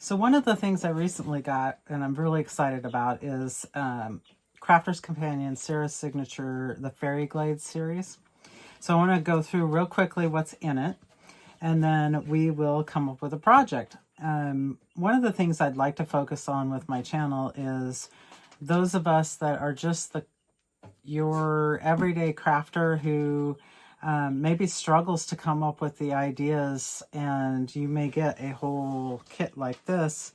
So one of the things I recently got, and I'm really excited about, is Crafter's Companion, Sarah's Signature, the Fairy Glade series. So I want to go through real quickly what's in it, and then we will come up with a project. One of the things I'd like to focus on with my channel is those of us that are just your everyday crafter who maybe struggles to come up with the ideas, and you may get a whole kit like this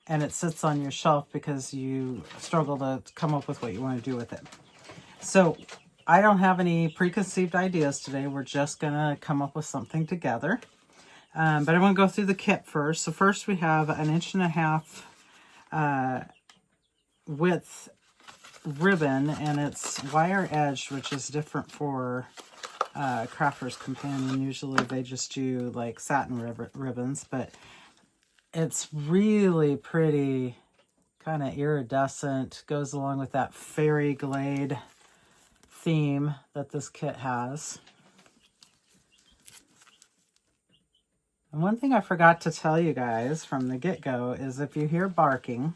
and it sits on your shelf because you struggle to come up with what you want to do with it. So I don't have any preconceived ideas today. We're just gonna come up with something together. But I'm gonna go through the kit first. So first we have an 1.5 inch width ribbon, and it's wire edged, which is different for Crafter's Companion. Usually they just do like satin ribbons, but it's really pretty, kind of iridescent, goes along with that fairy glade theme that this kit has. And one thing I forgot to tell you guys from the get-go is if you hear barking,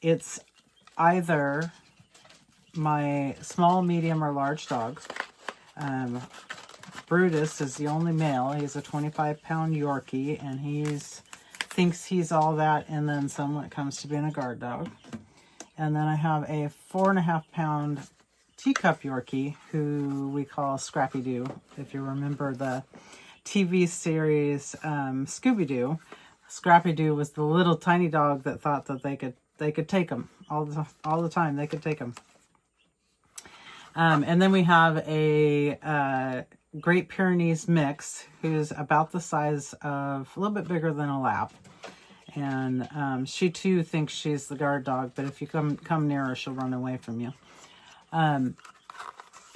it's either my small, medium, or large dogs. Brutus is the only male. He's a 25-pound Yorkie, and thinks he's all that and then some when it comes to being a guard dog. And then I have a 4.5-pound teacup Yorkie who we call Scrappy Doo. If you remember the TV series Scooby-Doo, Scrappy Doo was the little tiny dog that thought that they could take him all the time. They could take him. And then we have a Great Pyrenees mix who's about the size of, a little bit bigger than a lap. And she too thinks she's the guard dog, but if you come near her, she'll run away from you.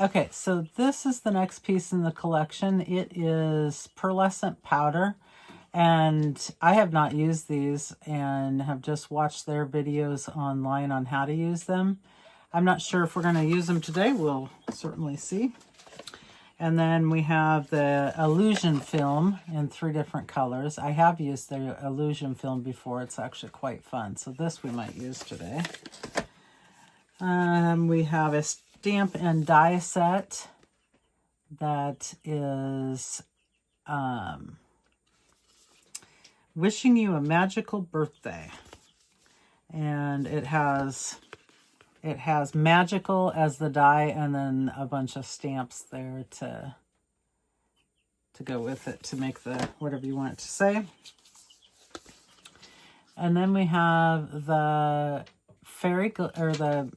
Okay, so this is the next piece in the collection. It is pearlescent powder, and I have not used these and have just watched their videos online on how to use them. I'm not sure if we're going to use them today. We'll certainly see. And then we have the illusion film in 3 different colors. I have used the illusion film before. It's actually quite fun. So this we might use today. We have a stamp and die set that is wishing you a magical birthday. And it has magical as the die, and then a bunch of stamps there to go with it to make the whatever you want it to say. And then we have the the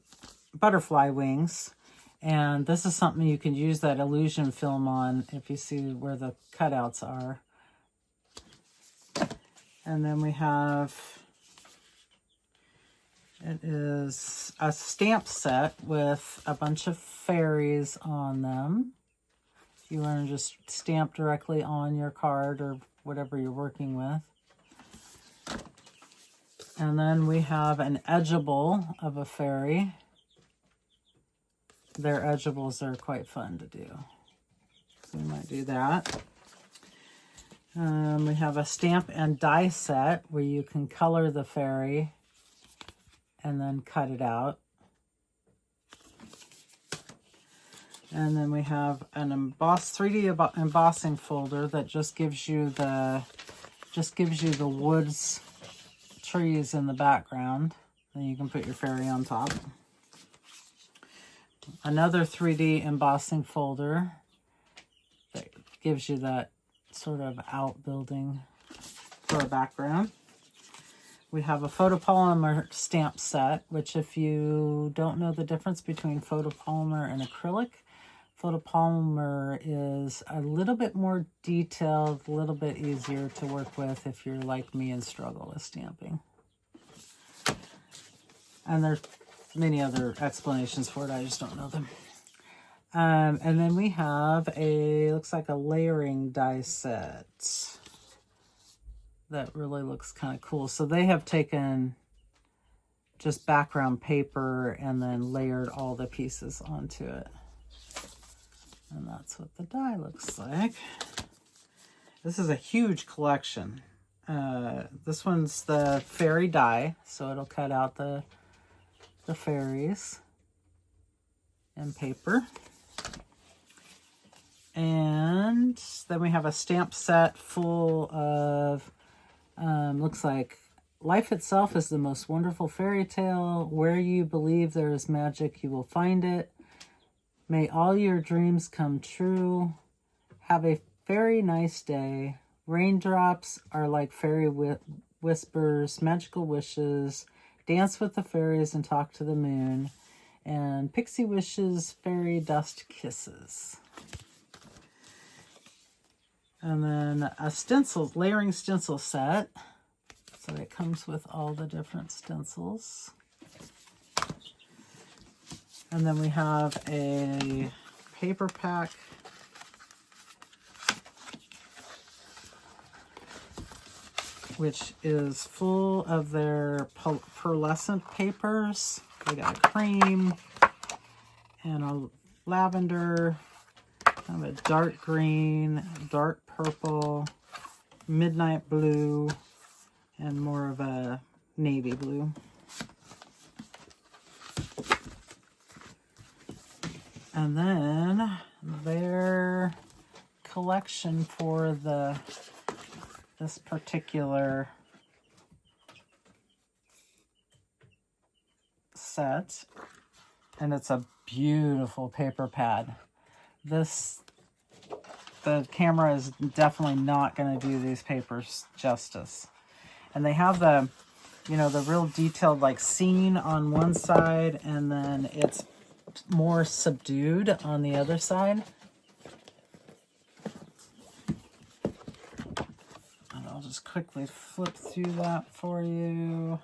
butterfly wings, and this is something you can use that illusion film on if you see where the cutouts are. And then we have, it is a stamp set with a bunch of fairies on them. If you want to just stamp directly on your card or whatever you're working with. And then we have an edgeable of a fairy. Their edgeables are quite fun to do. So we might do that. We have a stamp and die set where you can color the fairy and then cut it out. And then we have an 3D embossing folder that just gives you the woods, trees in the background. Then you can put your fairy on top. Another 3D embossing folder that gives you that sort of outbuilding for a background. We have a photopolymer stamp set, which if you don't know the difference between photopolymer and acrylic, photopolymer is a little bit more detailed, a little bit easier to work with if you're like me and struggle with stamping. And there's many other explanations for it, I just don't know them. And then we have looks like a layering die set. That really looks kind of cool. So they have taken just background paper and then layered all the pieces onto it. And that's what the die looks like. This is a huge collection. This one's the fairy die, so it'll cut out the fairies and paper. And then we have a stamp set full of, looks like, life itself is the most wonderful fairy tale. Where you believe there is magic, you will find it. May all your dreams come true. Have a very nice day. Raindrops are like fairy whispers, magical wishes. Dance with the fairies and talk to the moon. And pixie wishes, fairy dust kisses. And then a stencil, layering stencil set. So it comes with all the different stencils. And then we have a paper pack. Which is full of their pearlescent papers. We got a cream and a lavender, kind of a dark green, dark purple, midnight blue, and more of a navy blue. And then their collection for this particular set, and it's a beautiful paper pad. The camera is definitely not going to do these papers justice. And they have the, you know, the real detailed like scene on one side, and then it's more subdued on the other side. And I'll just quickly flip through that for you.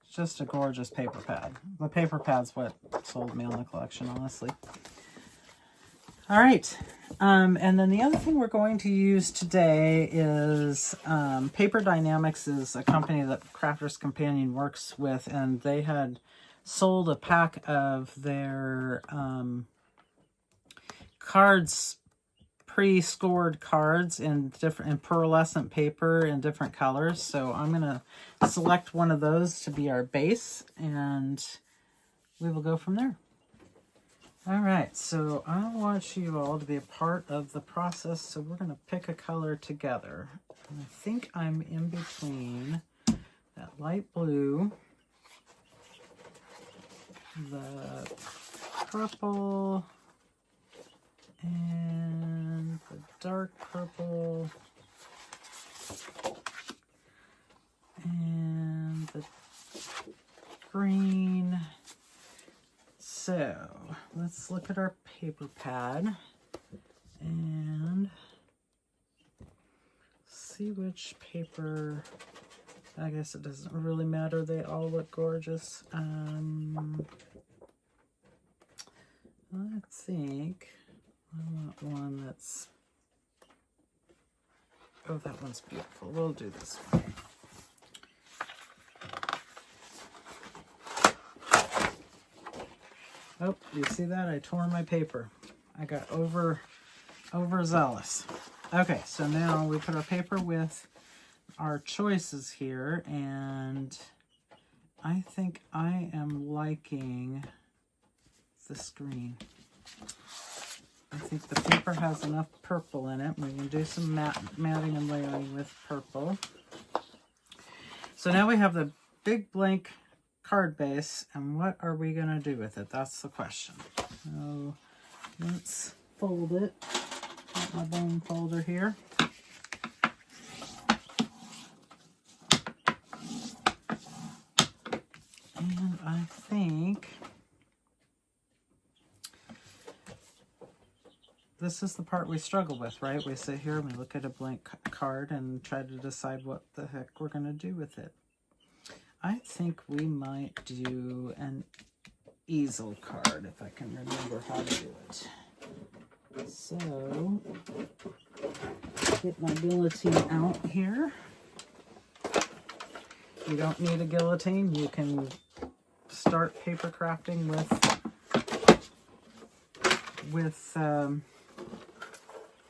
It's just a gorgeous paper pad. The paper pad's what sold me on the collection, honestly. All right. And then the other thing we're going to use today is Paper Dynamics is a company that Crafter's Companion works with, and they had sold a pack of their cards, pre-scored cards in pearlescent paper in different colors. So I'm going to select one of those to be our base, and we will go from there. All right, so I want you all to be a part of the process, so we're going to pick a color together. And I think I'm in between that light blue, the purple, and the dark purple, and the green. So let's look at our paper pad and see which paper. I guess it doesn't really matter. They all look gorgeous. I think I want one that's, oh, that one's beautiful. We'll do this one. Oh, you see that? I tore my paper. I got overzealous. Okay, so now we put our paper with our choices here, and I think I am liking this green. I think the paper has enough purple in it. We can do some matting and layering with purple. So now we have the big blank card base, and what are we going to do with it? That's the question. So let's fold it. Got my bone folder here. And I think this is the part we struggle with, right? We sit here and we look at a blank card and try to decide what the heck we're going to do with it. I think we might do an easel card, if I can remember how to do it. So, get my guillotine out here. You don't need a guillotine. You can start paper crafting with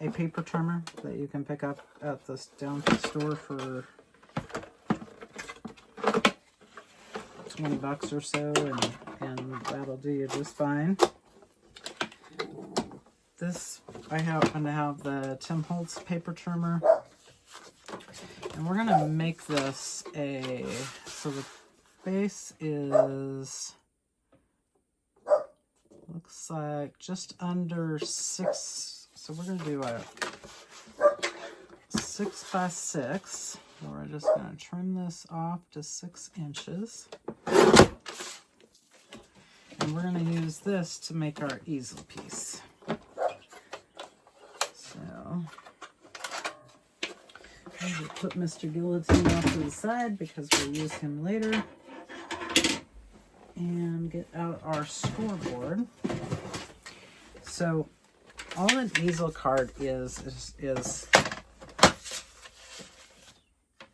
a paper trimmer that you can pick up at the down at the store for $20 or so, and that'll do you just fine. This, I happen to have the Tim Holtz paper trimmer, and we're going to make this so the base is, looks like just under 6, so we're going to do a 6 by 6. So we're just going to trim this off to 6 inches. And we're going to use this to make our easel piece. So, we'll put Mr. Guillotine off to the side because we'll use him later. And get out our scoreboard. So, all an easel card is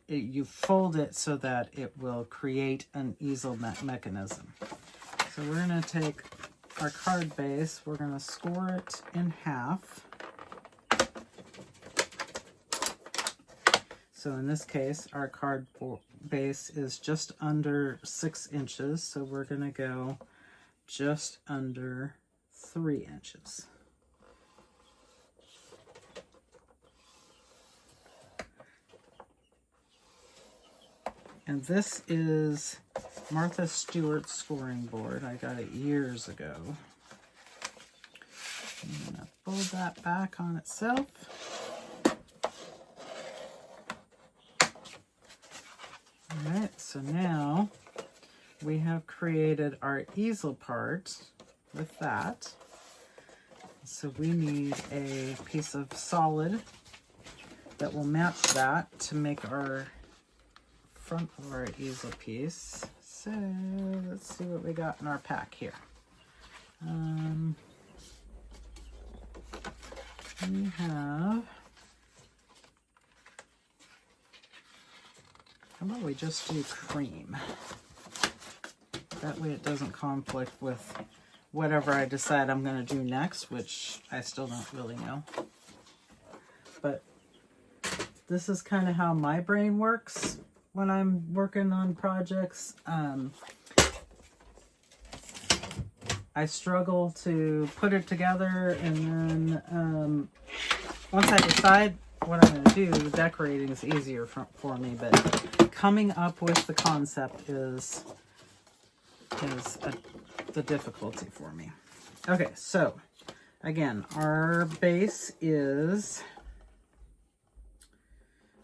you fold it so that it will create an easel mechanism. So we're going to take our card base, we're going to score it in half. So in this case, our card base is just under 6 inches, so we're going to go just under 3 inches. And this is Martha Stewart's scoring board. I got it years ago. I'm going to fold that back on itself. Alright, so now we have created our easel part with that. So we need a piece of solid that will match that to make our front of our easel piece. So let's see what we got in our pack here. We have, how about we just do cream? That way it doesn't conflict with whatever I decide I'm going to do next, which I still don't really know. But this is kind of how my brain works when I'm working on projects. I struggle to put it together, and then once I decide what I'm going to do, decorating is easier for me, but coming up with the concept is the difficulty for me. Okay, so again, our base is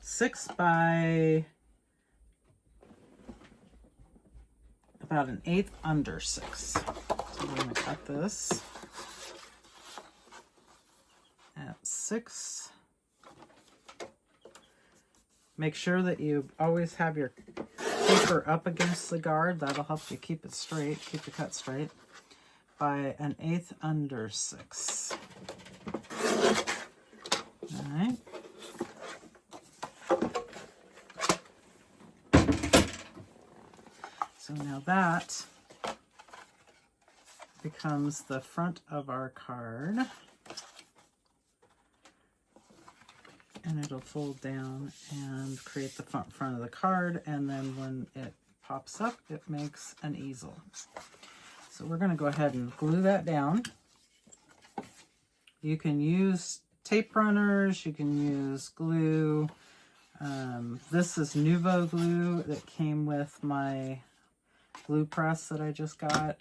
6 by about 1/8 under 6. So we're going to cut this at 6. Make sure that you always have your paper up against the guard. That'll help you keep it straight, keep your cut straight. By 1/8 under 6. All right. So now that becomes the front of our card. And it'll fold down and create the front of the card, and then when it pops up, it makes an easel. So we're going to go ahead and glue that down. You can use tape runners, you can use glue. This is Nuvo glue that came with my glue press that I just got.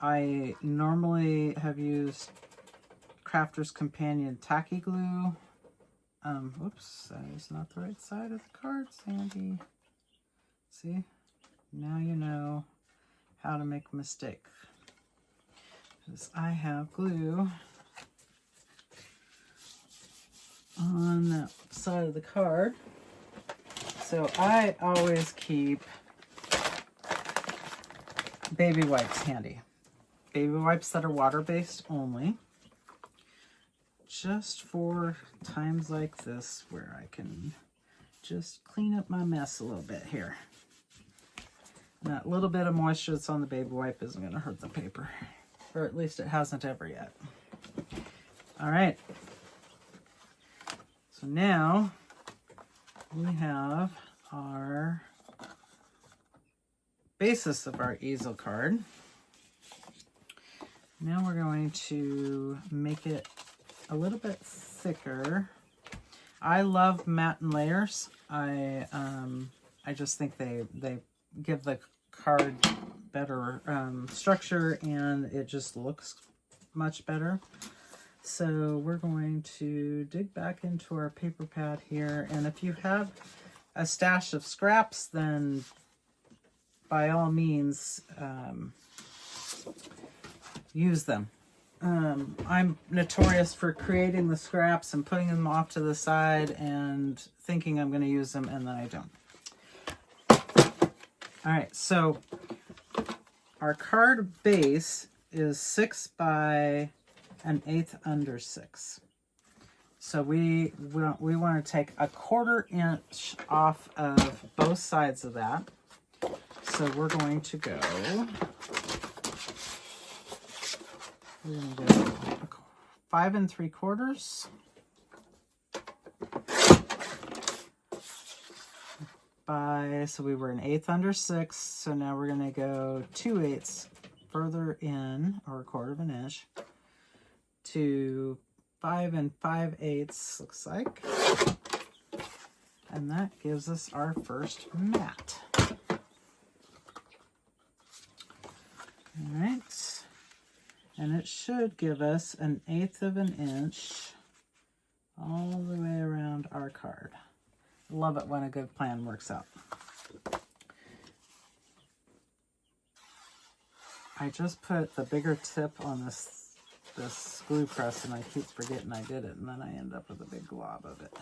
I normally have used Crafter's Companion tacky glue. Whoops, that is not the right side of the card, Sandy. See, now you know how to make a mistake. Because I have glue on that side of the card. So I always keep baby wipes handy. Baby wipes that are water-based only. Just for times like this where I can just clean up my mess a little bit here. And that little bit of moisture that's on the baby wipe isn't going to hurt the paper. or at least it hasn't ever yet. All right. So now we have our basis of our easel card. Now we're going to make it a little bit thicker. I love matte and layers. I just think they give the card better structure, and it just looks much better. So we're going to dig back into our paper pad here, and if you have a stash of scraps, then by all means use them. I'm notorious for creating the scraps and putting them off to the side and thinking I'm going to use them, and then I don't. All right, so our card base is 6 by 1/8 under 6. So we want to take 1/4 inch off of both sides of that. So we're going to go, 5 3/4 by, so we were 1/8 under 6, so now we're going to go 2/8 further in, or 1/4 inch, to 5 5/8 looks like, and that gives us our first mat. All right, and it should give us 1/8 inch all the way around our card. Love it when a good plan works out. I just put the bigger tip on this glue press, and I keep forgetting I did it, and then I end up with a big glob of it.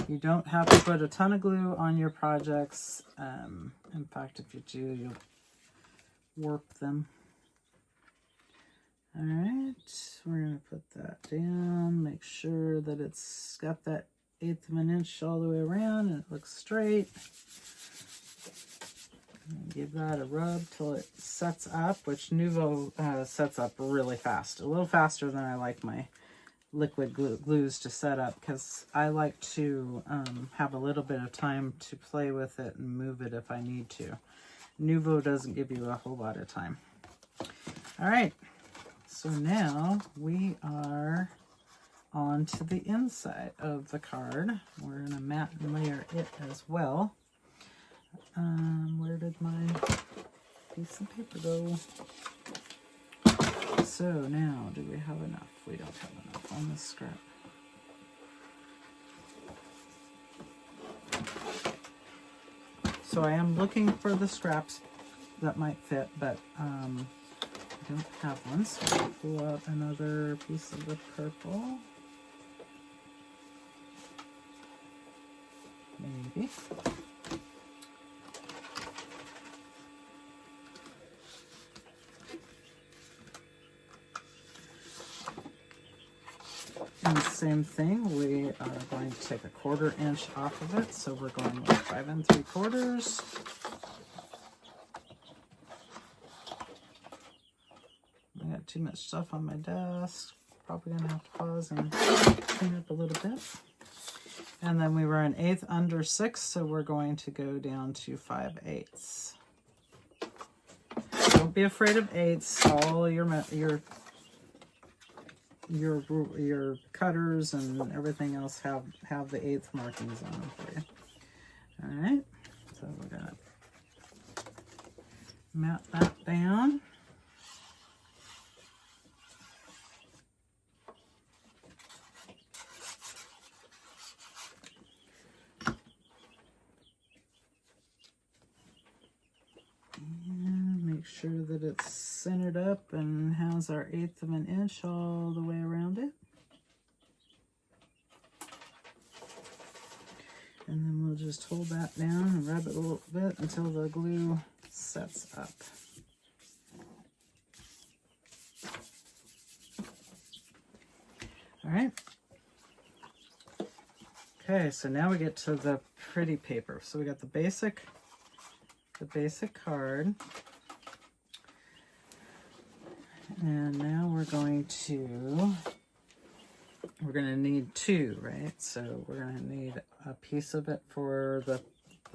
You don't have to put a ton of glue on your projects. In fact, if you do, you'll warp them. All right, we're going to put that down, make sure that it's got that 1/8 inch all the way around and it looks straight. And give that a rub till it sets up, which Nuvo sets up really fast, a little faster than I like my liquid glues to set up, because I like to have a little bit of time to play with it and move it if I need to. Nuvo doesn't give you a whole lot of time. All right, so now we are on to the inside of the card. We're going to mat and layer it as well. Where did my piece of paper go? So now, do we have enough? We don't have enough on this scrap. So I am looking for the scraps that might fit, but I don't have one. So I'll pull out another piece of the purple. Maybe. And same thing, we are going to take 1/4 inch off of it, so we're going with 5 3/4. I got too much stuff on my desk. Probably gonna have to pause and clean up a little bit. And then we were 1/8 under 6, so we're going to go down to 5/8. Don't be afraid of 8s. All your cutters and everything else have the 1/8 markings on them for you. All right, so we're gonna mat that down. And make sure that it's centered up and has our 1/8 inch all the way around it. And then we'll just hold that down and rub it a little bit until the glue sets up. All right. Okay, so now we get to the pretty paper. So we got the basic card. And now we're going to need two, right? So we're going to need a piece of it for the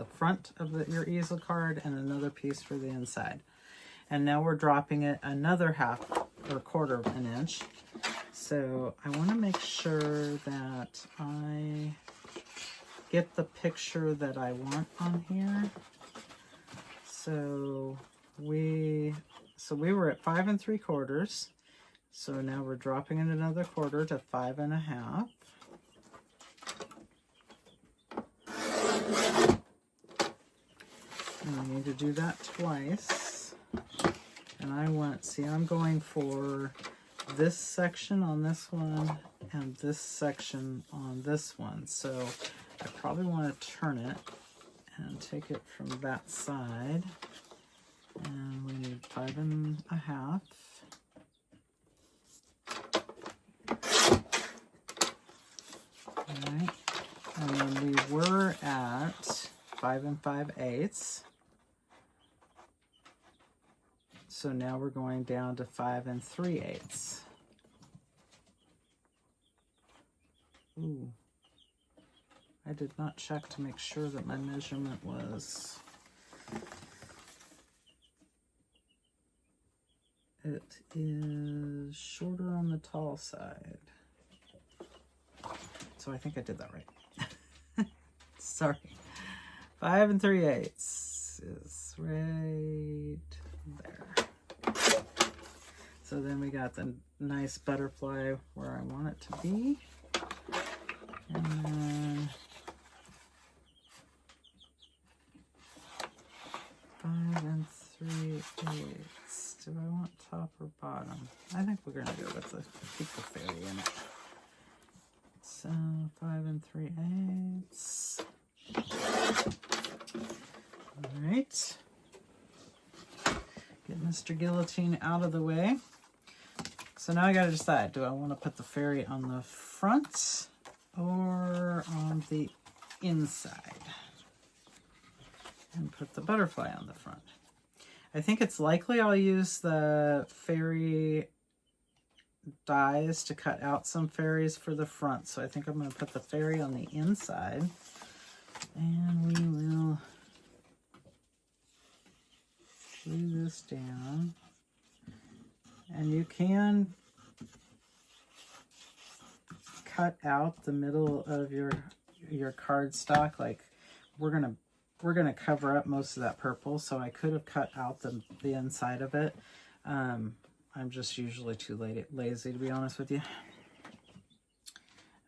front of your easel card and another piece for the inside. And now we're dropping it another half or quarter of an inch. So I want to make sure that I get the picture that I want on here. So we were at 5 3/4. So now we're dropping it another quarter to 5 1/2. And I need to do that twice. And I'm going for this section on this one and this section on this one. So I probably want to turn it and take it from that side. And we need 5 1/2. All right. And then we were at 5 5/8. So now we're going down to 5 3/8. Ooh. I did not check to make sure that my measurement was... It is shorter on the tall side. So I think I did that right. Sorry. 5 3/8 is right there. So then we got the nice butterfly where I want it to be. And then 5 3/8. Do I want top or bottom? I think we're gonna go with keep the fairy in it. So 5 3/8. All right. Get Mr. Guillotine out of the way. So now I gotta decide, do I want to put the fairy on the front or on the inside? And put the butterfly on the front. I think it's likely I'll use the fairy dies to cut out some fairies for the front. So I think I'm going to put the fairy on the inside. And we will glue this down. And you can cut out the middle of your cardstock. Like we're gonna cover up most of that purple, so I could have cut out the inside of it. I'm just usually too lazy, to be honest with you.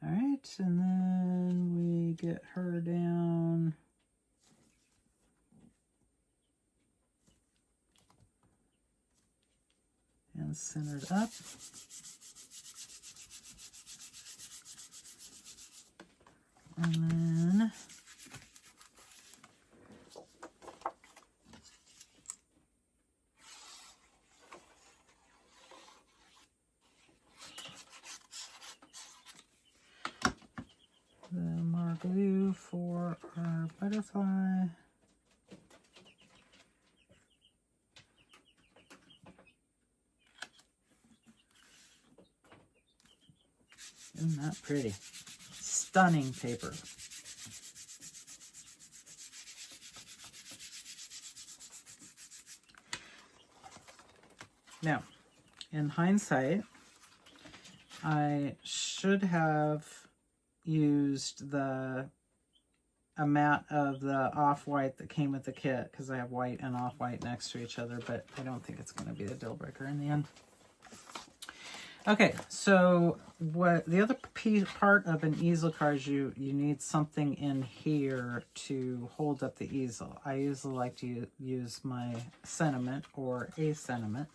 All right, and then we get her down. And centered up. And then more glue for our butterfly. Isn't that pretty? Stunning paper. Now, in hindsight, I should have used the amount of the off-white that came with the kit, because I have white and off-white next to each other, but I don't think it's going to be a deal breaker in the end. Okay, so what the other part of an easel card is you need something in here to hold up the easel. I usually like to use my sentiment or a sentiment.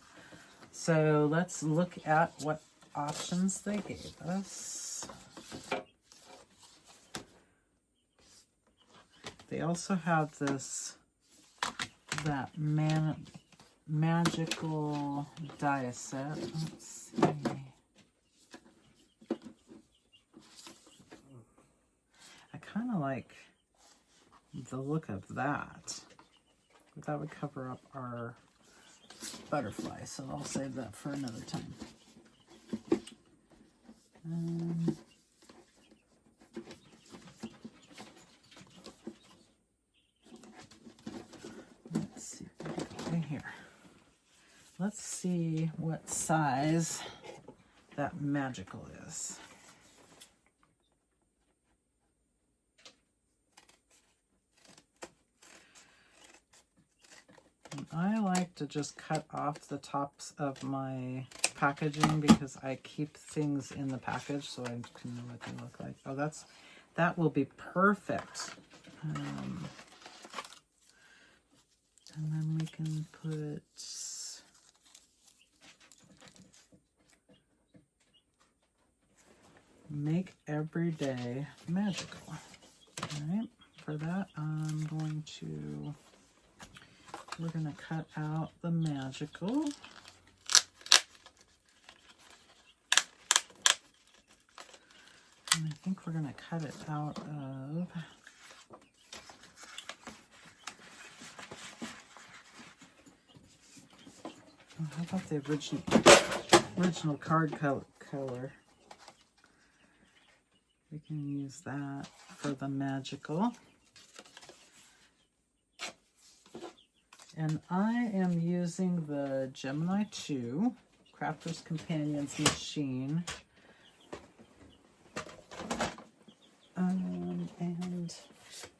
So let's look at what options they gave us. They also have that magical die set. Let's see. I kind of like the look of that. That would cover up our butterfly, so I'll save that for another time. Let's see what we got in here. Let's see what size that magical is. And I like to just cut off the tops of my packaging because I keep things in the package so I can know what they look like. Oh, that will be perfect. And then we can put make every day magical. All right, for that we're going to cut out the magical. And I think we're going to cut it out of how about the original card color? We can use that for the magical. And I am using the Gemini 2 Crafter's Companions machine. And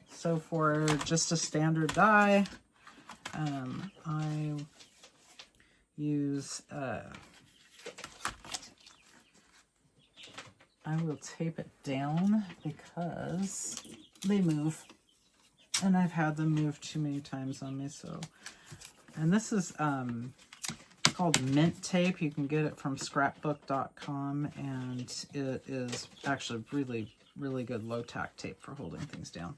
so for just a standard die, I use, I will tape it down because they move. And I've had them move too many times on me, so. And this is called mint tape. You can get it from scrapbook.com, and it is actually really, really good low-tack tape for holding things down.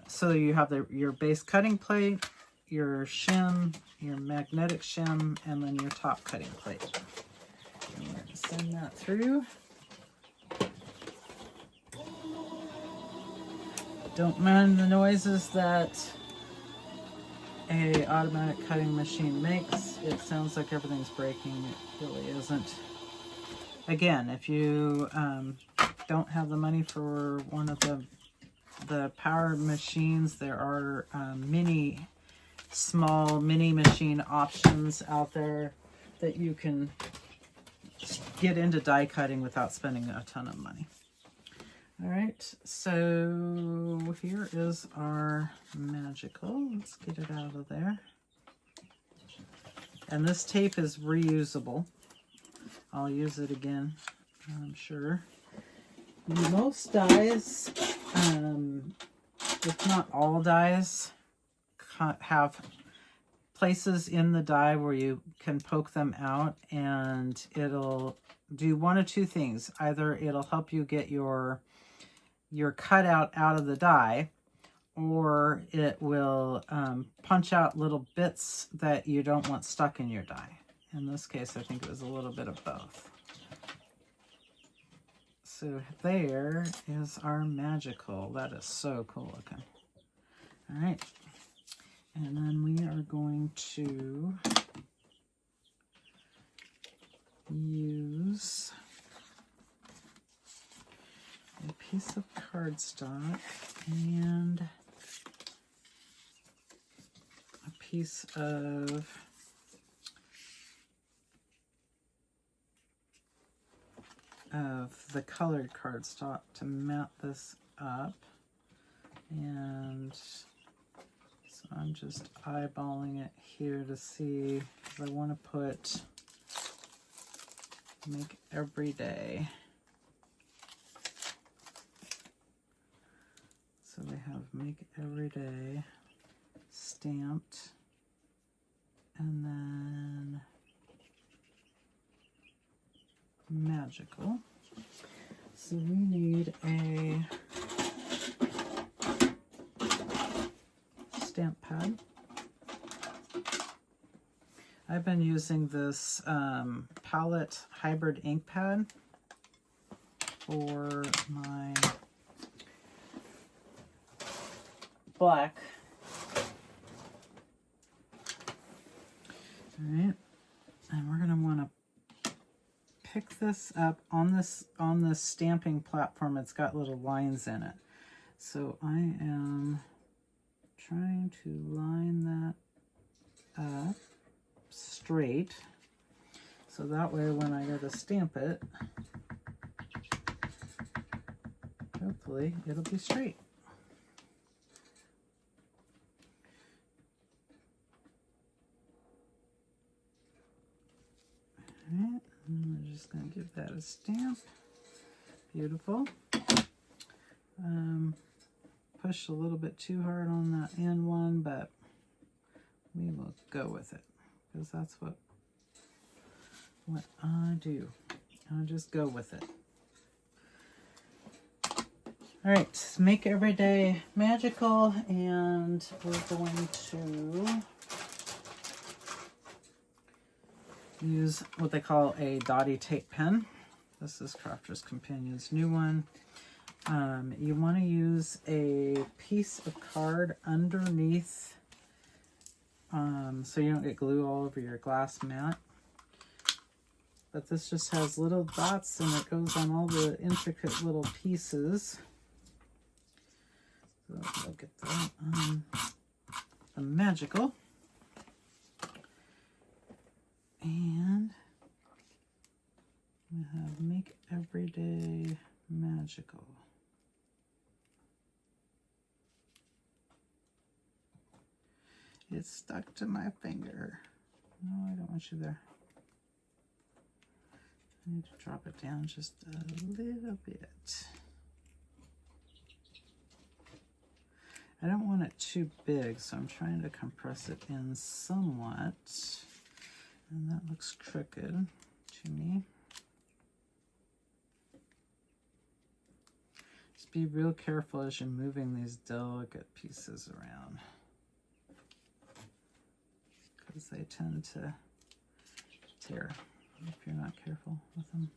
So you have your base cutting plate, your shim, your magnetic shim, and then your top cutting plate. I'm going to send that through. Don't mind the noises that a automatic cutting machine makes. It sounds like everything's breaking. It really isn't. Again, if you don't have the money for one of the power machines, there are small mini machine options out there that you can get into die cutting without spending a ton of money. All right, so here is our magical. Let's get it out of there. And this tape is reusable. I'll use it again, I'm sure. Most dies, if not all dies, have places in the die where you can poke them out, and it'll do one of two things. Either it'll help you get your cutout out of the die, or it will punch out little bits that you don't want stuck in your die. In this case, I think it was a little bit of both. So there is our magical. That is so cool looking. All right. And then we are going to use a piece of cardstock and a piece of the colored cardstock to mat this up. And so I'm just eyeballing it here to see if I want to put make every day. So we have make every day stamped, and then magical. So we need a stamp pad. I've been using this palette hybrid ink pad for my black. All right, and we're going to want to pick this up on this stamping platform. It's got little lines in it. So I am trying to line that up straight. So that way when I go to stamp it, hopefully it'll be straight. Alright, and we're just going to give that a stamp. Beautiful. Push a little bit too hard on that end one, but we will go with it because that's what I do. I just go with it. All right, make every day magical, and we're going to use what they call a dotty tape pen. This is Crafter's Companion's new one. You want to use a piece of card underneath so you don't get glue all over your glass mat. But this just has little dots and it goes on all the intricate little pieces. So I'll get that the magical. And we have make everyday magical. It's stuck to my finger. No, I don't want you there. I need to drop it down just a little bit. I don't want it too big, so I'm trying to compress it in somewhat. And that looks crooked to me. Just be real careful as you're moving these delicate pieces around, because they tend to tear if you're not careful with them.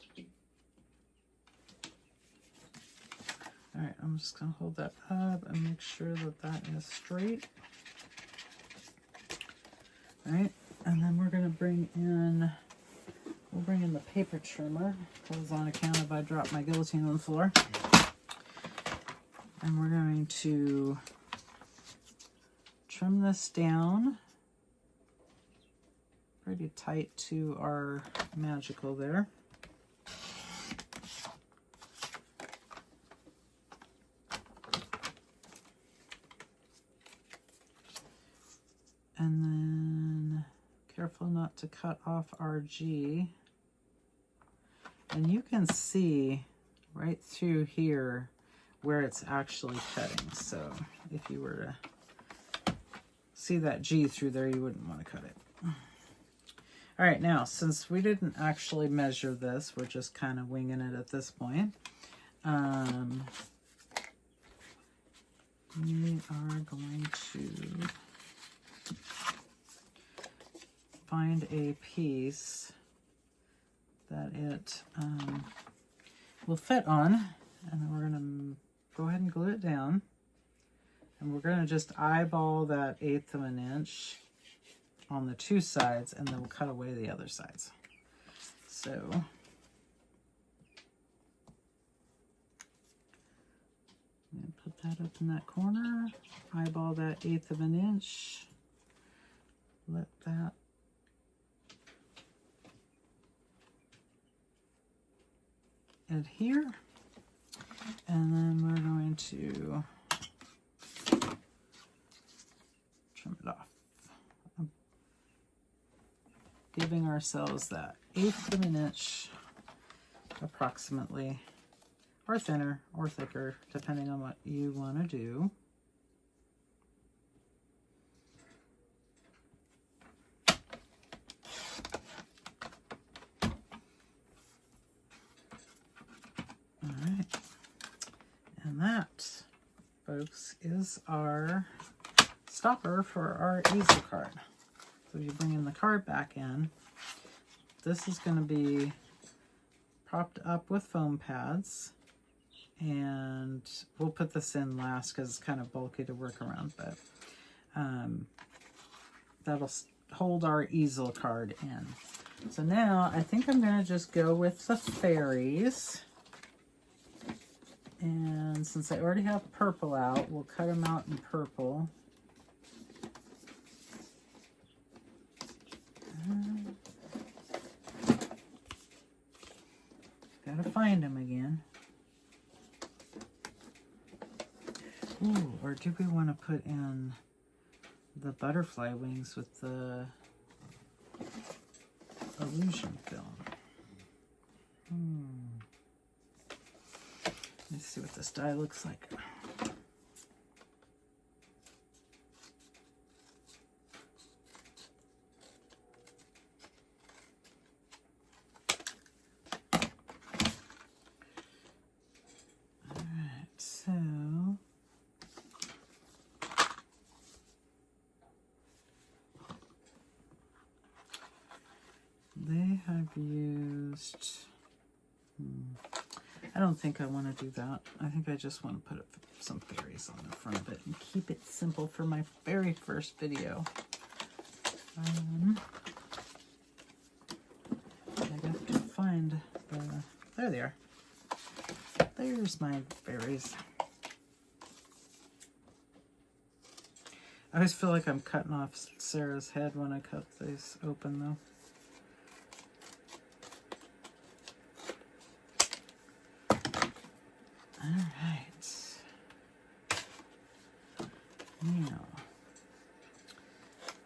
All right, I'm just gonna hold that up and make sure that that is straight. All right, and then we're gonna bring in, we'll bring in the paper trimmer, because on account of I dropped my guillotine on the floor. And we're going to trim this down pretty tight to our magical there. And then careful not to cut off our G. And you can see right through here where it's actually cutting. So if you were to see that G through there, you wouldn't want to cut it. All right, now, since we didn't actually measure this, we're just kind of winging it at this point. We are going to find a piece that it will fit on, and then we're going to go ahead and glue it down. And we're going to just eyeball that 1/8 of an inch on the two sides, and then we'll cut away the other sides. So put that up in that corner, eyeball that 1/8 of an inch, let that adhere, and then we're going to trim it off, giving ourselves that 1/8 of an inch approximately, or thinner or thicker, depending on what you want to do. All right, and that, folks, is our stopper for our easel card. So you bring in the card back in. This is going to be propped up with foam pads, and we'll put this in last because it's kind of bulky to work around, but that'll hold our easel card in. So now I think I'm going to just go with the fairies. And since I already have purple out, we'll cut them out in purple. Gotta find them again. Ooh, or do we want to put in the butterfly wings with the illusion film? Let's see what this die looks like. Alright, so they have used... I don't think I want to do that. I think I just want to put some fairies on the front of it and keep it simple for my very first video. I have to find the... There they are. There's my fairies. I always feel like I'm cutting off Sarah's head when I cut these open, though. Alright. Now,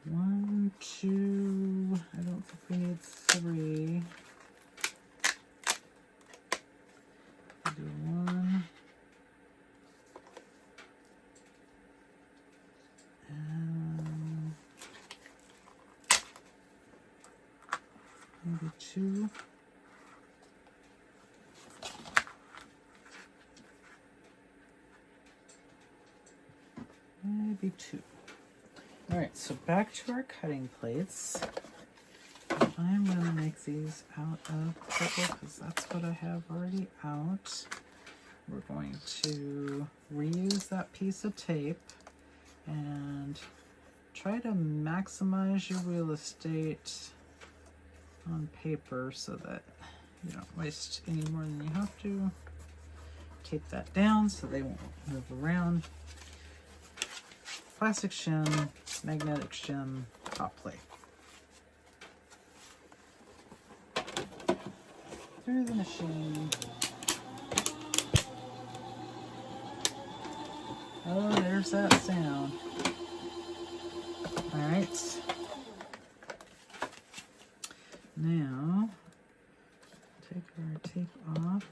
1, 2, I don't think we need 3. We'll do 1. And maybe 2. Maybe 2. All right, so back to our cutting plates. I'm going to make these out of purple because that's what I have already out. We're going to reuse that piece of tape and try to maximize your real estate on paper so that you don't waste any more than you have to. Tape that down so they won't move around. Plastic shim, magnetic shim, hot plate. Through the machine. Oh, there's that sound. All right. Now, take our tape off.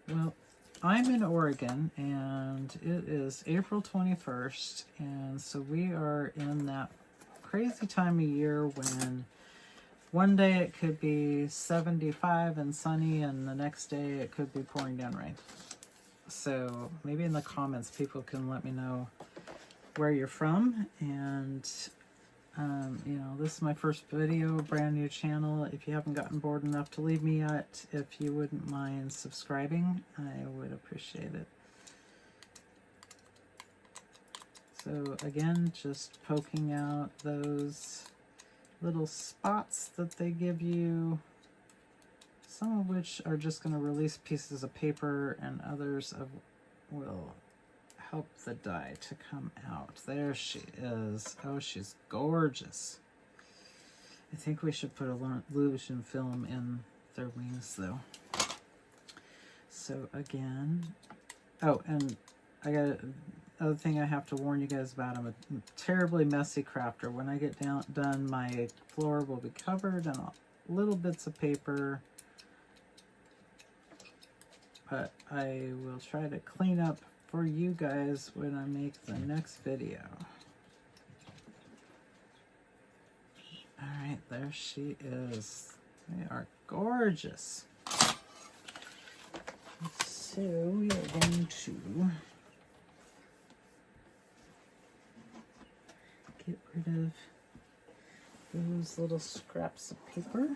Well, I'm in Oregon, and it is April 21st, and so we are in that crazy time of year when one day it could be 75 and sunny, and the next day it could be pouring down rain. So maybe in the comments people can let me know where you're from, and you know, this is my first video, brand new channel. If you haven't gotten bored enough to leave me yet, if you wouldn't mind subscribing, I would appreciate it. So again, just poking out those little spots that they give you, some of which are just going to release pieces of paper, and others will help the die to come out. There she is. Oh, she's gorgeous. I think we should put illusion film in their wings though. So again, oh, and I got other thing I have to warn you guys about. I'm a terribly messy crafter. When I get done, my floor will be covered in little bits of paper, but I will try to clean up for you guys when I make the next video. All right, there she is. They are gorgeous. So we are going to get rid of those little scraps of paper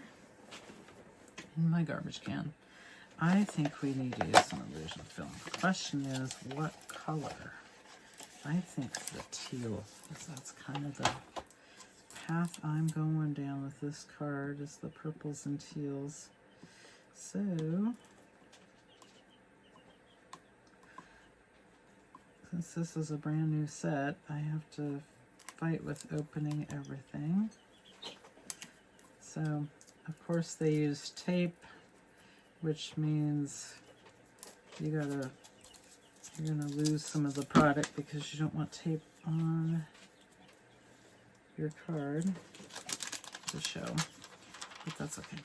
in my garbage can. I think we need to use some illusion film. The question is, what color? I think the teal, because that's kind of the path I'm going down with this card, is the purples and teals. So, since this is a brand new set, I have to fight with opening everything. So, of course they use tape, which means you're gonna lose some of the product because you don't want tape on your card to show, but that's okay.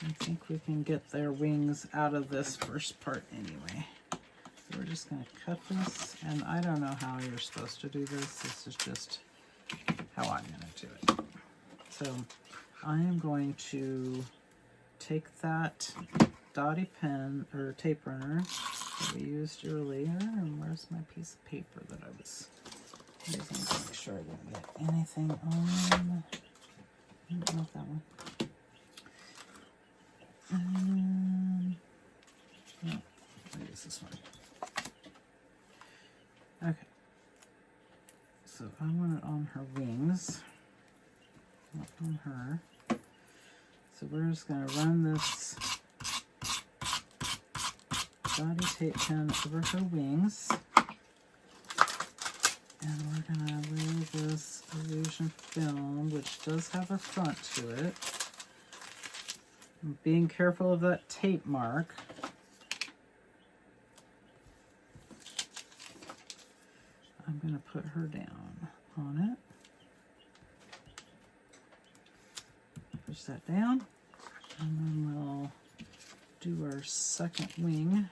I think we can get their wings out of this first part anyway. So we're just going to cut this, and I don't know how you're supposed to do this. This is just how I'm going to do it. So I am going to take that dotty pen or tape runner that we used earlier, and where's my piece of paper that I was using to make sure I didn't get anything on? I don't know if that one. No, I'll use this one. Okay. So I want it on her wings, not on her. So we're just going to run this dotty tape pen over her wings. And we're going to lay this illusion film, which does have a front to it. Being careful of that tape mark. I'm going to put her down on it. Push that down. And then we'll do our second wing.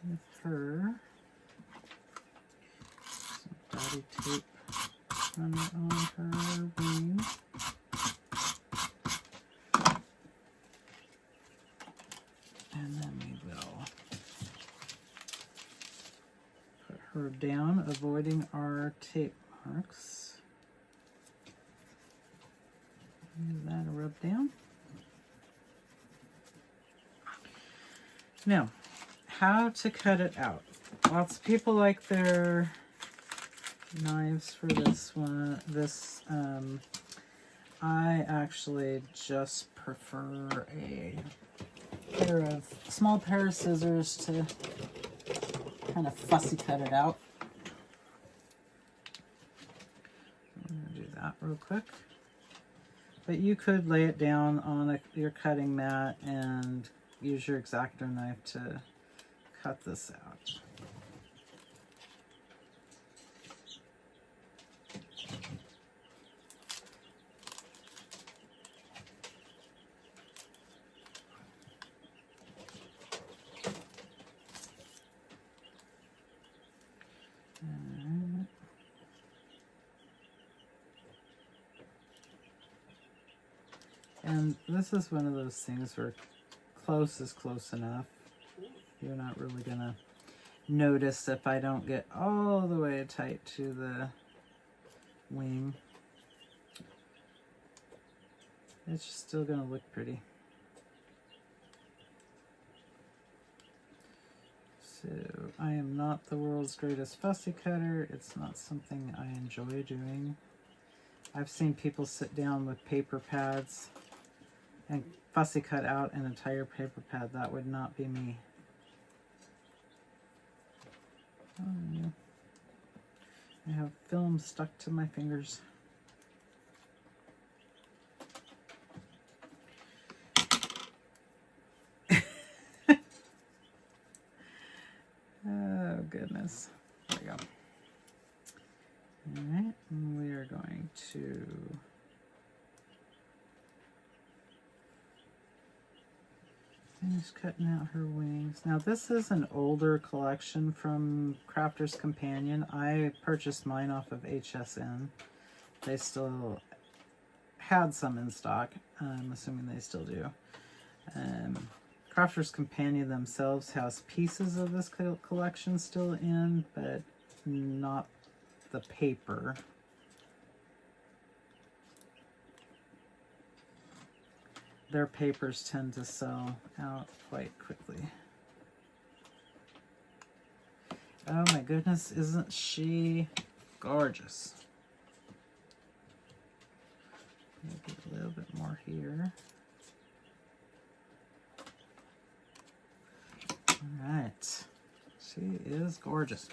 With her. Dotty tape runner on her wing. And then we will put her down, avoiding our tape marks. Give that a rub down. Now, how to cut it out. Lots of people like their knives for this one. I actually just prefer a small pair of scissors to kind of fussy cut it out. I'm going to do that real quick. But you could lay it down on your cutting mat and use your X-Acto knife to cut this out. And this is one of those things where close is close enough. You're not really going to notice if I don't get all the way tight to the wing. It's still going to look pretty. So I am not the world's greatest fussy cutter. It's not something I enjoy doing. I've seen people sit down with paper pads and fussy cut out an entire paper pad. That would not be me. Oh, yeah. I have film stuck to my fingers. Oh, goodness. There we go. All right, and we are going to finish cutting out her wings. Now this is an older collection from Crafter's Companion. I purchased mine off of HSN. They still had some in stock. I'm assuming they still do. Crafter's Companion themselves has pieces of this collection still in, but not the paper. their papers tend to sell out quite quickly. Oh my goodness, isn't she gorgeous? Maybe a little bit more here. All right, she is gorgeous.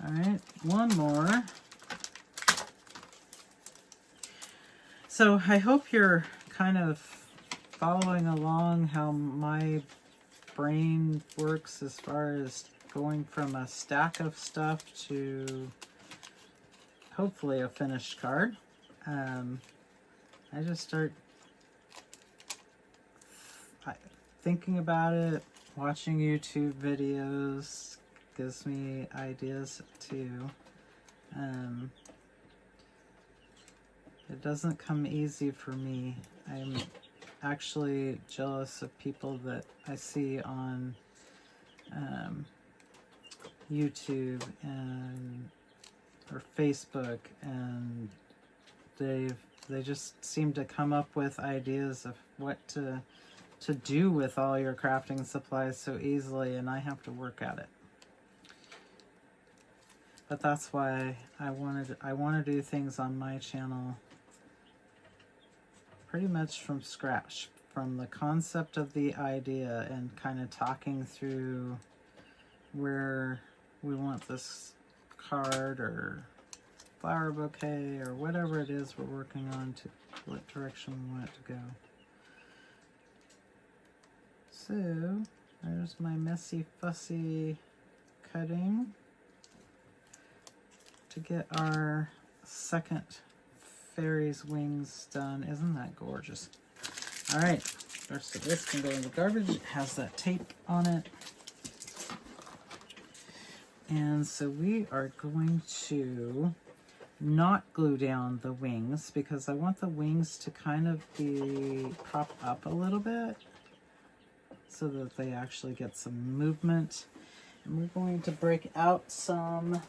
All right, one more. So I hope you're kind of following along how my brain works as far as going from a stack of stuff to hopefully a finished card. I just start thinking about it, watching YouTube videos gives me ideas too. It doesn't come easy for me. I'm actually jealous of people that I see on YouTube and or Facebook, and they just seem to come up with ideas of what to do with all your crafting supplies so easily, and I have to work at it. But that's why I want to do things on my channel pretty much from scratch, from the concept of the idea and kind of talking through where we want this card or flower bouquet or whatever it is we're working on, to what direction we want it to go. So there's my messy fussy cutting to get our second fairy's wings done. Isn't that gorgeous? All right, the rest of this can go in the garbage. It has that tape on it. And so we are going to not glue down the wings because I want the wings to kind of be propped up a little bit so that they actually get some movement. And we're going to break out some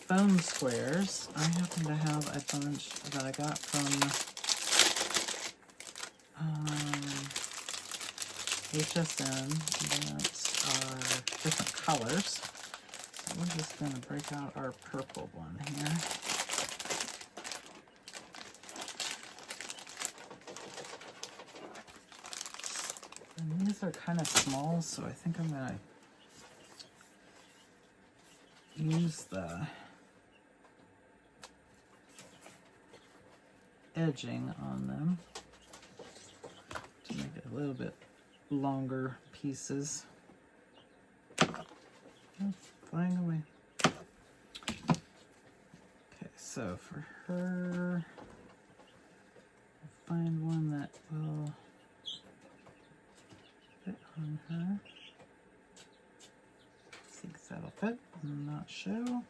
foam squares. I happen to have a bunch that I got from HSN that are different colors. So we're just going to break out our purple one here. And these are kind of small, so I think I'm going to use the edging on them to make it a little bit longer pieces. Oh, flying away. Okay, so for her, I'll find one that will fit on her. Think that'll fit. I'm not sure.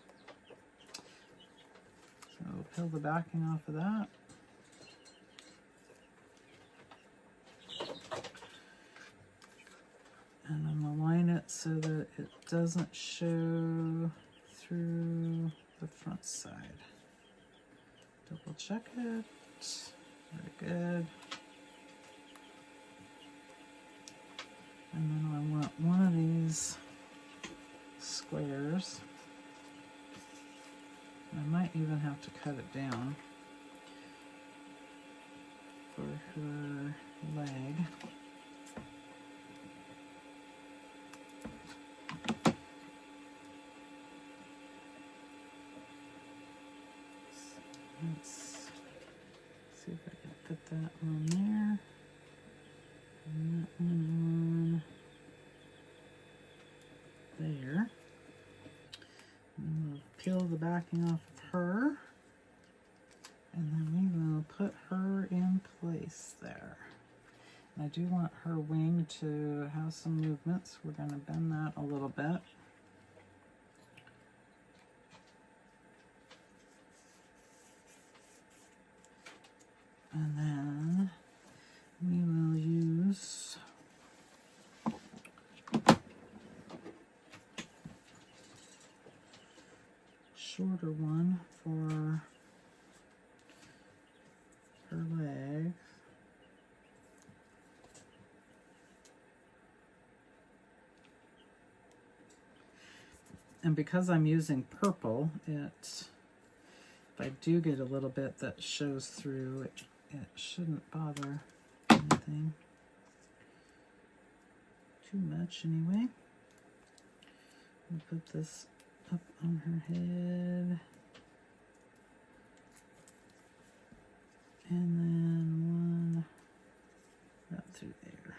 So we'll peel the backing off of that. And I'm going to line it so that it doesn't show through the front side. Double check it. Very good. And then I want one of these squares. I might even have to cut it down for her leg. Let's see if I can fit that on there. And that one on there. And we'll peel the backing off of her. And then we will put her in place there. And I do want her wing to have some movements. We're going to bend that a little bit. And then we will use shorter one for And because I'm using purple, if I do get a little bit that shows through, it shouldn't bother anything too much anyway. I'll put this up on her head. And then one right through there.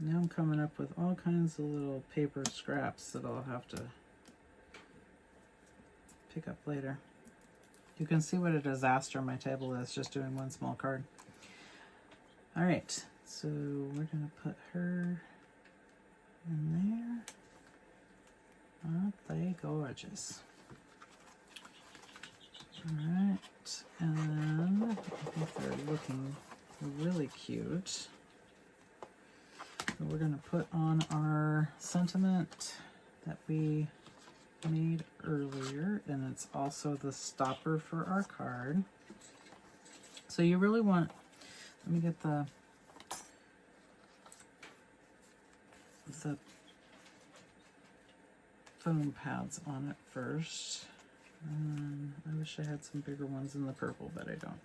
Now I'm coming up with all kinds of little paper scraps that I'll have to pick up later. You can see what a disaster my table is just doing one small card. All right, so we're gonna put her in there. Aren't they gorgeous? All right, and then I think they're looking really cute. So we're gonna put on our sentiment that we made earlier, and it's also the stopper for our card. So you really want, let me get the foam pads on it first. I wish I had some bigger ones in the purple, but I don't.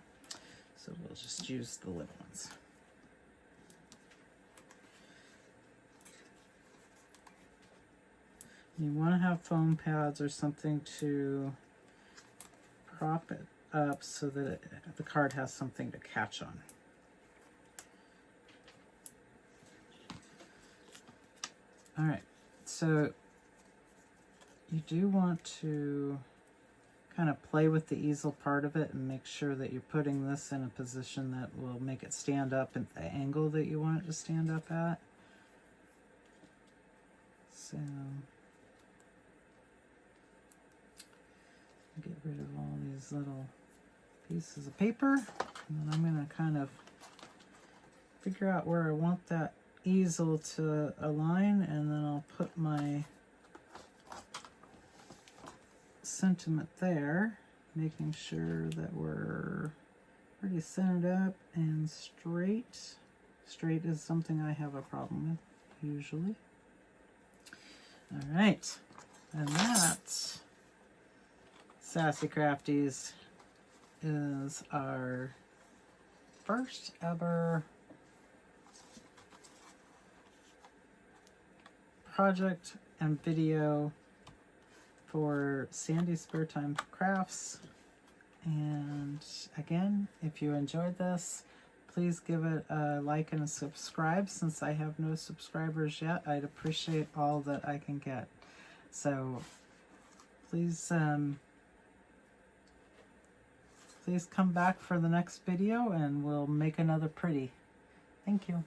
So we'll just use the little ones. You want to have foam pads or something to prop it up so that the card has something to catch on. All right, so you do want to kind of play with the easel part of it and make sure that you're putting this in a position that will make it stand up at the angle that you want it to stand up at. So get rid of all these little pieces of paper, and then I'm going to kind of figure out where I want that easel to align, and then I'll put my sentiment there, making sure that we're pretty centered up and straight. Straight is something I have a problem with usually. All right, and that, Sassy Crafties, is our first ever project and video for Sandy's Spare Time Crafts. And again, if you enjoyed this, please give it a like and a subscribe. Since I have no subscribers yet, I'd appreciate all that I can get. So please please come back for the next video and we'll make another pretty. Thank you.